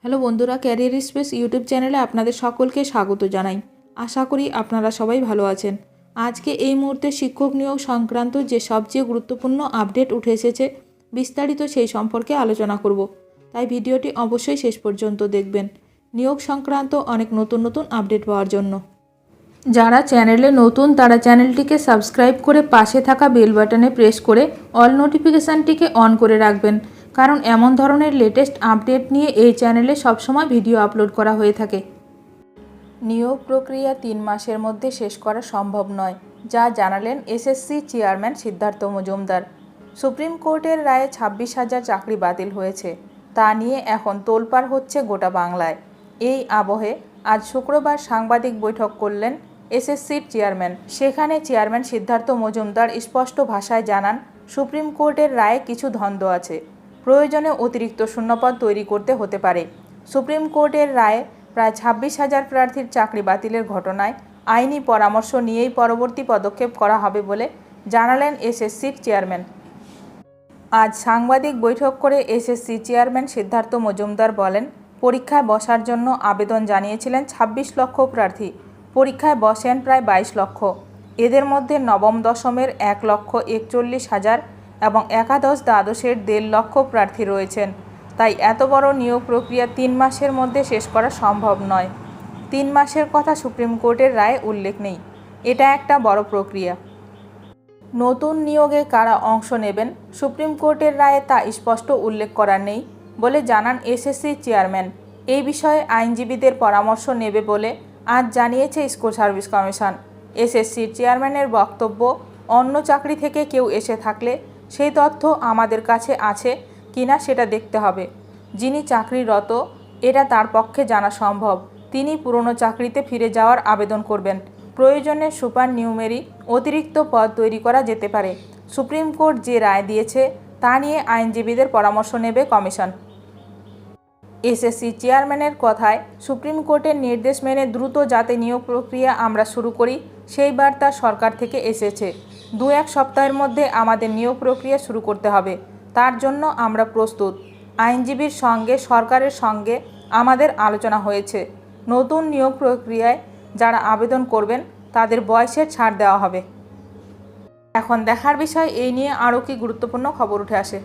Hello বন্ধুরা, career space YouTube চ্যানেলে আপনাদের সকলকে স্বাগত জানাই। আশা করি আপনারা সবাই ভালো আছেন। আজকে এই মুহূর্তে শিক্ষক নিয়োগ সংক্রান্ত যে সবচেয়ে গুরুত্বপূর্ণ আপডেট উঠে এসেছে, বিস্তারিত সেই সম্পর্কে আলোচনা করব। তাই ভিডিওটি অবশ্যই শেষ পর্যন্ত দেখবেন নিয়োগ সংক্রান্ত অনেক নতুন নতুন আপডেট পাওয়ার জন্য। যারা চ্যানেলে নতুন তারা চ্যানেলটিকে সাবস্ক্রাইব করে পাশে থাকা বেল বাটনে প্রেস করে অল নোটিফিকেশানটিকে অন করে রাখবেন, কারণ এমন ধরনের লেটেস্ট আপডেট নিয়ে এই চ্যানেলে সবসময় ভিডিও আপলোড করা হয়ে থাকে। নিয়োগ প্রক্রিয়া 3 মাসের মধ্যে শেষ করা সম্ভব নয়, যা জানালেন SSC chairman Siddhartha Majumdar. Supreme কোর্টের রায়ে 26,000 চাকরি বাতিল হয়েছে, তা নিয়ে এখন তোলপাড় হচ্ছে গোটা বাংলায়। এই আবহে আজ শুক্রবার সাংবাদিক বৈঠক করলেন এসএসসির চেয়ারম্যান। সেখানে চেয়ারম্যান সিদ্ধার্থ মজুমদার স্পষ্ট ভাষায় জানান, সুপ্রিম কোর্টের রায়ে কিছু ধন্দ আছে, প্রয়োজনে অতিরিক্ত শূন্যপদ তৈরি করতে হতে পারে। সুপ্রিম কোর্টের রায়ে প্রায় 26,000 প্রার্থীর চাকরি বাতিলের ঘটনায় আইনি পরামর্শ নিয়েই পরবর্তী পদক্ষেপ করা হবে বলে জানালেন এসএসসির চেয়ারম্যান। আজ সাংবাদিক বৈঠক করে এসএসসি চেয়ারম্যান সিদ্ধার্থ মজুমদার বলেন, পরীক্ষায় বসার জন্য আবেদন জানিয়েছিলেন 26 লক্ষ প্রার্থী, পরীক্ষায় বসেন প্রায় 22 লক্ষ। এদের মধ্যে নবম দশমের 1,41,000 এবং একাদশ দ্বাদশের 1.5 লক্ষ প্রার্থী রয়েছেন। তাই এত বড় নিয়োগ প্রক্রিয়া 3 মাসের মধ্যে শেষ করা সম্ভব নয়। 3 মাসের কথা সুপ্রিম কোর্টের রায়ে উল্লেখ নেই। এটা একটা বড় প্রক্রিয়া। নতুন নিয়োগে কারা অংশ নেবেন সুপ্রিম কোর্টের রায়ে তা স্পষ্ট উল্লেখ করা নেই বলে জানান এসএসসি চেয়ারম্যান। এই বিষয়ে আইনজীবীদের পরামর্শ নেবে বলে আজ জানিয়েছে স্কুল সার্ভিস কমিশন। এসএসসির চেয়ারম্যানের বক্তব্য, অন্য চাকরি থেকে কেউ এসে থাকলে সেই তথ্য আমাদের কাছে আছে কিনা সেটা দেখতে হবে। যিনি চাকরিরত এটা তার পক্ষে জানা সম্ভব, তিনি পুরনো চাকরিতে ফিরে যাওয়ার আবেদন করবেন। প্রয়োজনে সুপার নিউমেরি অতিরিক্ত পদ তৈরি করা যেতে পারে। সুপ্রিম কোর্ট যে রায় দিয়েছে তা নিয়ে আইনজীবীদের পরামর্শ নেবে কমিশন। এসএসসি চেয়ারম্যানের কথায়, সুপ্রিম কোর্টের নির্দেশ মেনে দ্রুত যাতে নিয়োগ প্রক্রিয়া আমরা শুরু করি সেই বার্তা সরকার থেকে এসেছে। 2-1 সপ্তাহের মধ্যে আমাদের নিয়োগ প্রক্রিয়া শুরু করতে হবে, তার জন্য আমরা প্রস্তুত। আইনজীবীর সঙ্গে সরকারের সঙ্গে আমাদের আলোচনা হয়েছে। নতুন নিয়োগ প্রক্রিয়ায় যারা আবেদন করবেন তাদের বয়সের ছাড় দেওয়া হবে। এখন দেখার বিষয় এই নিয়ে আরও কি গুরুত্বপূর্ণ খবর উঠে আসে।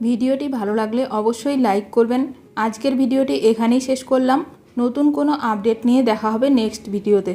ভিডিওটি ভালো লাগলে অবশ্যই লাইক করবেন। আজকের ভিডিওটি এখানেই শেষ করলাম। নতুন কোনো আপডেট নিয়ে দেখা হবে নেক্সট ভিডিওতে।